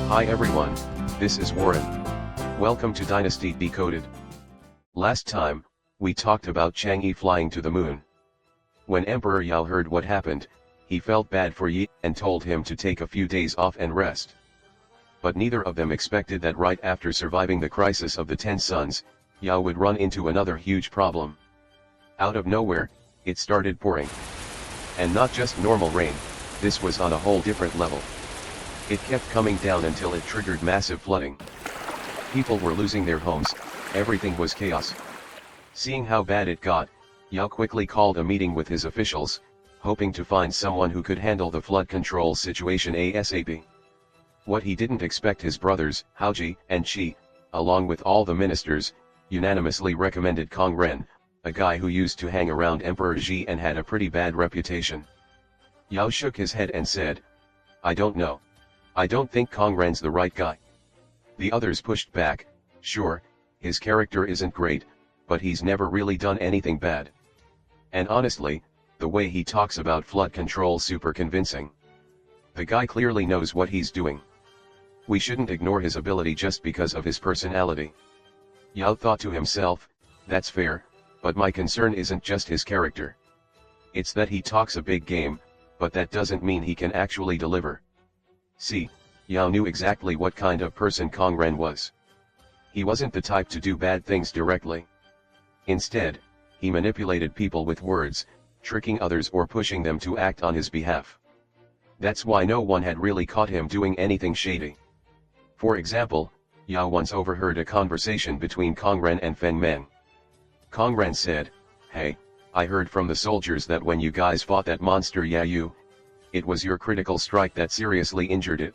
Hi everyone, this is Warren. Welcome to Dynasty Decoded. Last time, we talked about Chang'e flying to the moon. When Emperor Yao heard what happened, he felt bad for Yi and told him to take a few days off and rest. But neither of them expected that right after surviving the crisis of the 10 suns, Yao would run into another huge problem. Out of nowhere, it started pouring. And not just normal rain, this was on a whole different level. It kept coming down until it triggered massive flooding. People were losing their homes, everything was chaos. Seeing how bad it got, Yao quickly called a meeting with his officials, hoping to find someone who could handle the flood control situation ASAP. What he didn't expect, his brothers, Houji and Qi, along with all the ministers, unanimously recommended Kong Ren, a guy who used to hang around Emperor Xi and had a pretty bad reputation. Yao shook his head and said, "I don't know. I don't think Kong Ren's the right guy." The others pushed back, "Sure, his character isn't great, but he's never really done anything bad. And honestly, the way he talks about flood control's super convincing. The guy clearly knows what he's doing. We shouldn't ignore his ability just because of his personality." Yao thought to himself, "That's fair, but my concern isn't just his character. It's that he talks a big game, but that doesn't mean he can actually deliver." See, Yao knew exactly what kind of person Kong Ren was. He wasn't the type to do bad things directly. Instead, he manipulated people with words, tricking others or pushing them to act on his behalf. That's why no one had really caught him doing anything shady. For example, Yao once overheard a conversation between Kong Ren and Feng Meng. Kong Ren said, "Hey, I heard from the soldiers that when you guys fought that monster Yayu, it was your critical strike that seriously injured it.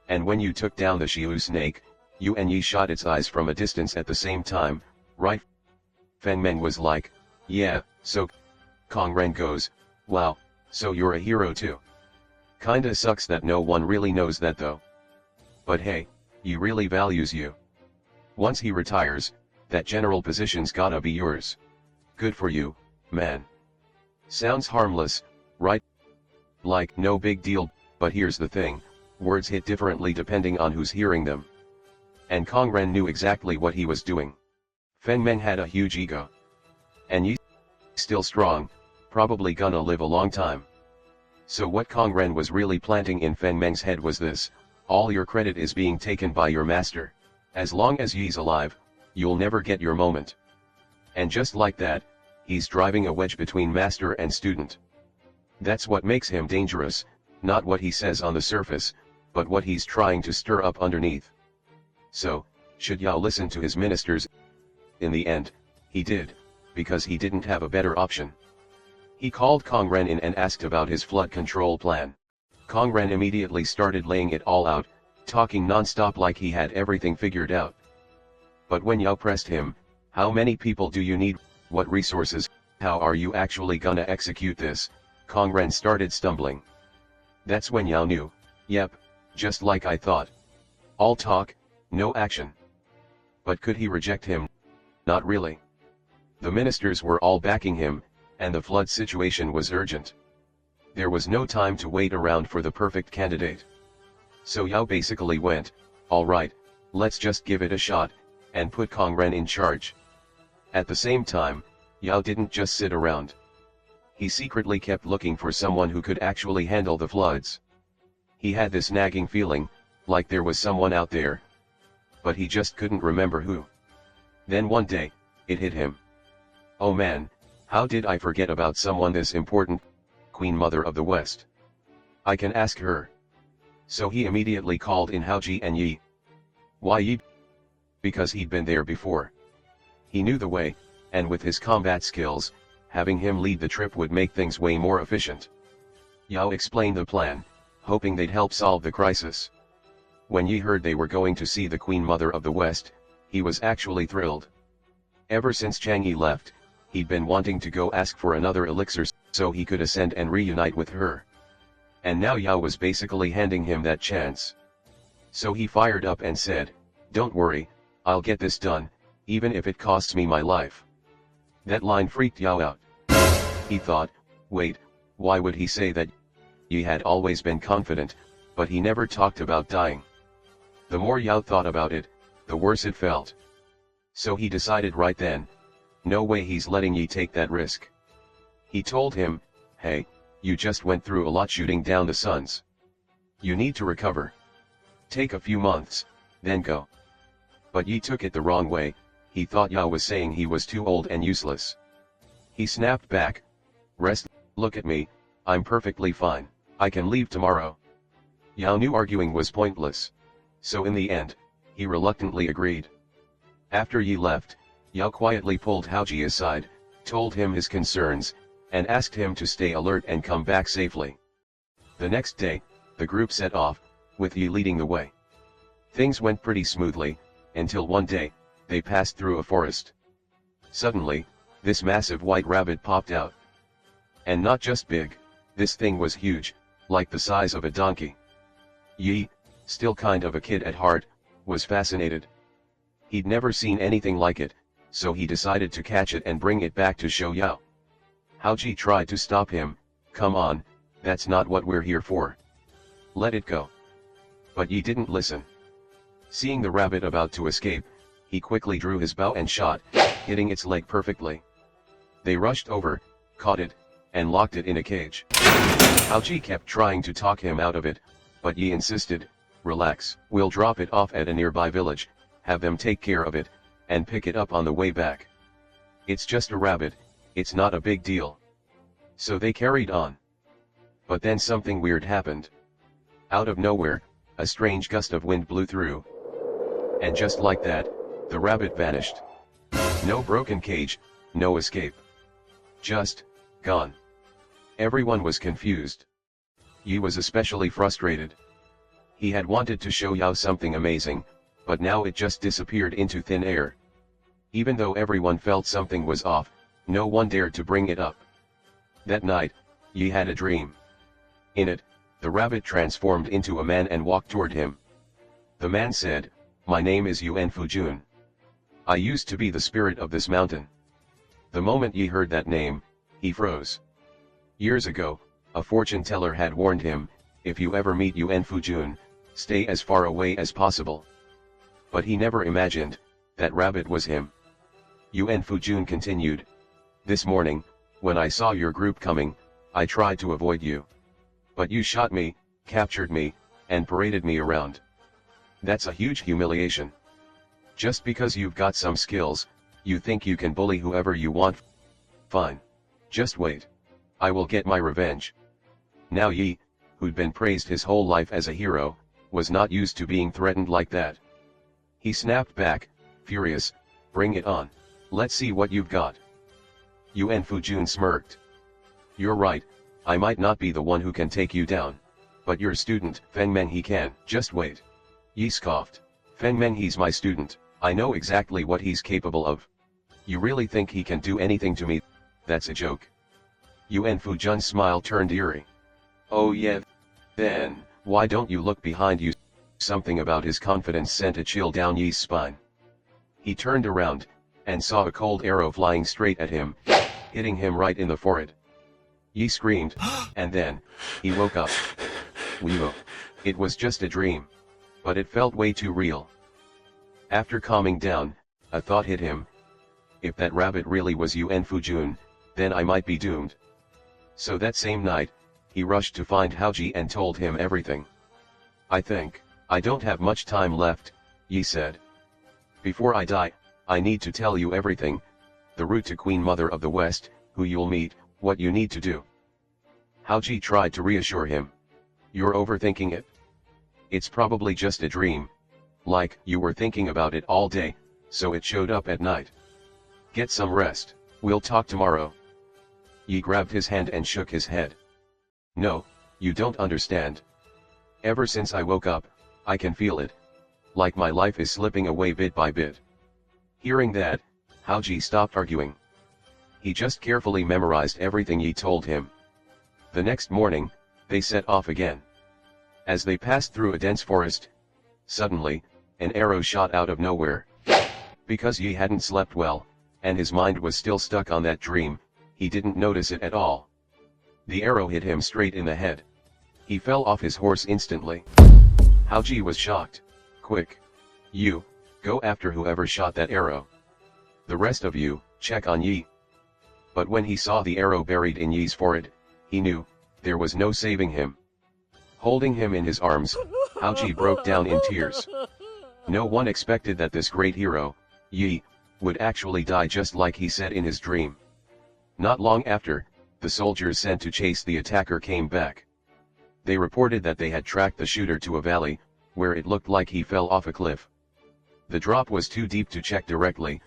And when you took down the Shihu snake, you and Yi shot its eyes from a distance at the same time, right?" Feng Meng was like, "Yeah, so..." Kong Ren goes, "Wow, so you're a hero too. Kinda sucks that no one really knows that though. But hey, Yi really values you. Once he retires, that general position's gotta be yours. Good for you, man." Sounds harmless, right? Like, no big deal, but here's the thing, words hit differently depending on who's hearing them. And Kong Ren knew exactly what he was doing. Feng Meng had a huge ego. And Yi, still strong, probably gonna live a long time. So what Kong Ren was really planting in Feng Meng's head was this: all your credit is being taken by your master. As long as Yi's alive, you'll never get your moment. And just like that, he's driving a wedge between master and student. That's what makes him dangerous, not what he says on the surface, but what he's trying to stir up underneath. So, should Yao listen to his ministers? In the end, he did, because he didn't have a better option. He called Kong Ren in and asked about his flood control plan. Kong Ren immediately started laying it all out, talking non-stop like he had everything figured out. But when Yao pressed him, "How many people do you need, what resources, how are you actually gonna execute this?" Kong Ren started stumbling. That's when Yao knew, yep, just like I thought. All talk, no action. But could he reject him? Not really. The ministers were all backing him, and the flood situation was urgent. There was no time to wait around for the perfect candidate. So Yao basically went, "Alright, let's just give it a shot," and put Kong Ren in charge. At the same time, Yao didn't just sit around. He secretly kept looking for someone who could actually handle the floods. He had this nagging feeling, like there was someone out there. But he just couldn't remember who. Then one day, it hit him. Oh man, how did I forget about someone this important? Queen Mother of the West. I can ask her. So he immediately called in Houji and Yi. Why Yi? Because he'd been there before. He knew the way, and with his combat skills, having him lead the trip would make things way more efficient. Yao explained the plan, hoping they'd help solve the crisis. When Yi heard they were going to see the Queen Mother of the West, he was actually thrilled. Ever since Chang'e left, he'd been wanting to go ask for another elixir so he could ascend and reunite with her. And now Yao was basically handing him that chance. So he fired up and said, "Don't worry, I'll get this done, even if it costs me my life." That line freaked Yao out. He thought, wait, why would he say that? He had always been confident, but he never talked about dying. The more Yao thought about it, the worse it felt. So he decided right then, no way he's letting Yi take that risk. He told him, hey, you just went through a lot shooting down the suns. You need to recover. Take a few months, then go. But Yi took it the wrong way. He thought Yao was saying he was too old and useless. He snapped back, rest, look at me, I'm perfectly fine, I can leave tomorrow. Yao knew arguing was pointless. So in the end, he reluctantly agreed. After Yi left, Yao quietly pulled Houji aside, told him his concerns, and asked him to stay alert and come back safely. The next day, the group set off, with Yi leading the way. Things went pretty smoothly, until one day, they passed through a forest. Suddenly, this massive white rabbit popped out. And not just big, this thing was huge, like the size of a donkey. Yi, still kind of a kid at heart, was fascinated. He'd never seen anything like it, so he decided to catch it and bring it back to show Yao. Houji tried to stop him, come on, that's not what we're here for. Let it go. But Yi didn't listen. Seeing the rabbit about to escape, he quickly drew his bow and shot, hitting its leg perfectly. They rushed over, caught it, and locked it in a cage. Houji kept trying to talk him out of it, but Yi insisted, relax, we'll drop it off at a nearby village, have them take care of it, and pick it up on the way back. It's just a rabbit, it's not a big deal. So they carried on. But then something weird happened. Out of nowhere, a strange gust of wind blew through. And just like that, the rabbit vanished. No broken cage, no escape. Just, gone. Everyone was confused. Yi was especially frustrated. He had wanted to show Yao something amazing, but now it just disappeared into thin air. Even though everyone felt something was off, no one dared to bring it up. That night, Yi had a dream. In it, the rabbit transformed into a man and walked toward him. The man said, my name is Yuan Fujun. I used to be the spirit of this mountain. The moment Yi heard that name, he froze. Years ago, a fortune teller had warned him, if you ever meet Yuan Fujun, stay as far away as possible. But he never imagined, that rabbit was him. Yuan Fujun continued. This morning, when I saw your group coming, I tried to avoid you. But you shot me, captured me, and paraded me around. That's a huge humiliation. Just because you've got some skills, you think you can bully whoever you want. Fine. Just wait. I will get my revenge. Now Yi, who'd been praised his whole life as a hero, was not used to being threatened like that. He snapped back, furious, bring it on. Let's see what you've got. Yuan Fujun smirked. You're right, I might not be the one who can take you down. But your student, Feng Meng, he can. Just wait. Yi scoffed. Feng Meng, he's my student, I know exactly what he's capable of. You really think he can do anything to me? That's a joke. Yuan Fujun's smile turned eerie. Oh yeah, then, why don't you look behind you? Something about his confidence sent a chill down Yi's spine. He turned around, and saw a cold arrow flying straight at him, hitting him right in the forehead. Yi screamed, and then, he woke up. Whoa. It was just a dream. But it felt way too real. After calming down, a thought hit him. If that rabbit really was Yuan Fujun, then I might be doomed. So that same night, he rushed to find Houji and told him everything. I think, I don't have much time left, Yi said. Before I die, I need to tell you everything, the route to Queen Mother of the West, who you'll meet, what you need to do. Houji tried to reassure him. You're overthinking it. It's probably just a dream. Like, you were thinking about it all day, so it showed up at night. Get some rest, we'll talk tomorrow. Yi grabbed his hand and shook his head. No, you don't understand. Ever since I woke up, I can feel it. Like my life is slipping away bit by bit. Hearing that, Houji stopped arguing. He just carefully memorized everything Yi told him. The next morning, they set off again. As they passed through a dense forest, suddenly, an arrow shot out of nowhere. Because Yi hadn't slept well, and his mind was still stuck on that dream, he didn't notice it at all. The arrow hit him straight in the head. He fell off his horse instantly. Houji was shocked. Quick! You, go after whoever shot that arrow. The rest of you, check on Yi. But when he saw the arrow buried in Yi's forehead, he knew, there was no saving him. Holding him in his arms, Houji broke down in tears. No one expected that this great hero, Yi, would actually die just like he said in his dream. Not long after, the soldiers sent to chase the attacker came back. They reported that they had tracked the shooter to a valley, where it looked like he fell off a cliff. The drop was too deep to check directly,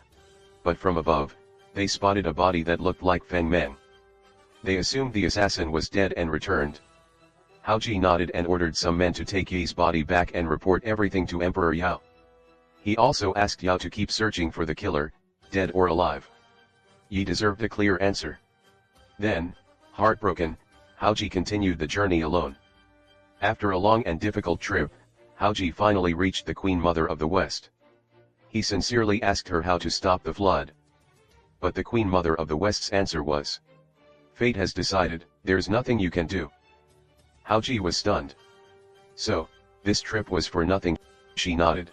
but from above, they spotted a body that looked like Feng Meng. They assumed the assassin was dead and returned. Houji nodded and ordered some men to take Yi's body back and report everything to Emperor Yao. He also asked Yao to keep searching for the killer, dead or alive. Yi deserved a clear answer. Then, heartbroken, Houji continued the journey alone. After a long and difficult trip, Houji finally reached the Queen Mother of the West. He sincerely asked her how to stop the flood. But the Queen Mother of the West's answer was, "Fate has decided, there's nothing you can do." Houji was stunned. "So, this trip was for nothing," she nodded.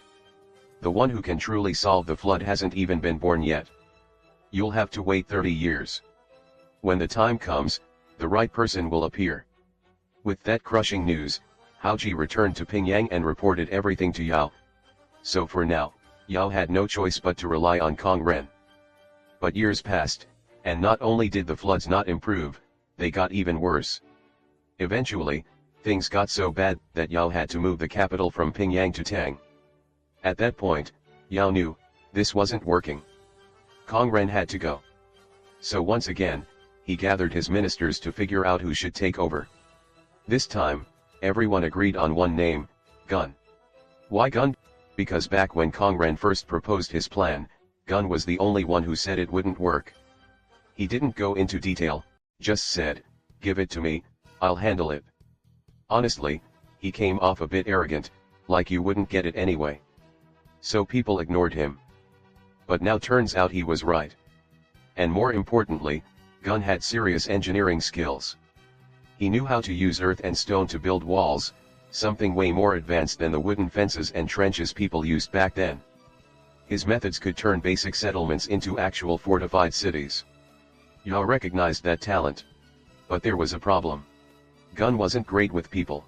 "The one who can truly solve the flood hasn't even been born yet. You'll have to wait 30 years. When the time comes, the right person will appear." With that crushing news, Houji returned to Pingyang and reported everything to Yao. So for now, Yao had no choice but to rely on Kong Ren. But years passed, and not only did the floods not improve, they got even worse. Eventually, things got so bad that Yao had to move the capital from Pingyang to Tang. At that point, Yao knew, this wasn't working. Kong Ren had to go. So once again, he gathered his ministers to figure out who should take over. This time, everyone agreed on one name, Gun. Why Gun? Because back when Kong Ren first proposed his plan, Gun was the only one who said it wouldn't work. He didn't go into detail, just said, "Give it to me, I'll handle it." Honestly, he came off a bit arrogant, like you wouldn't get it anyway. So people ignored him. But now turns out he was right. And more importantly, Gun had serious engineering skills. He knew how to use earth and stone to build walls, something way more advanced than the wooden fences and trenches people used back then. His methods could turn basic settlements into actual fortified cities. Yao recognized that talent. But there was a problem. Gun wasn't great with people.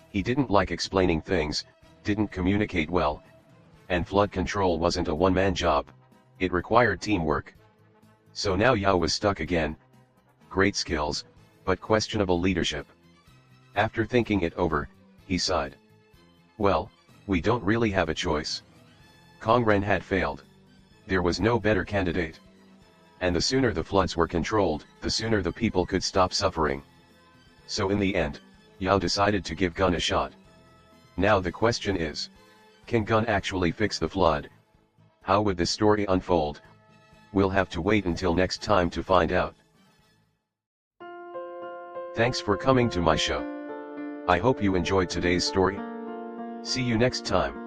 He didn't like explaining things, didn't communicate well. And flood control wasn't a one-man job. It required teamwork. So now Yao was stuck again. Great skills, but questionable leadership. After thinking it over, he sighed. Well, we don't really have a choice. Kong Ren had failed. There was no better candidate. And the sooner the floods were controlled, the sooner the people could stop suffering. So in the end, Yao decided to give Gun a shot. Now the question is, can Gun actually fix the flood? How would this story unfold? We'll have to wait until next time to find out. Thanks for coming to my show. I hope you enjoyed today's story. See you next time.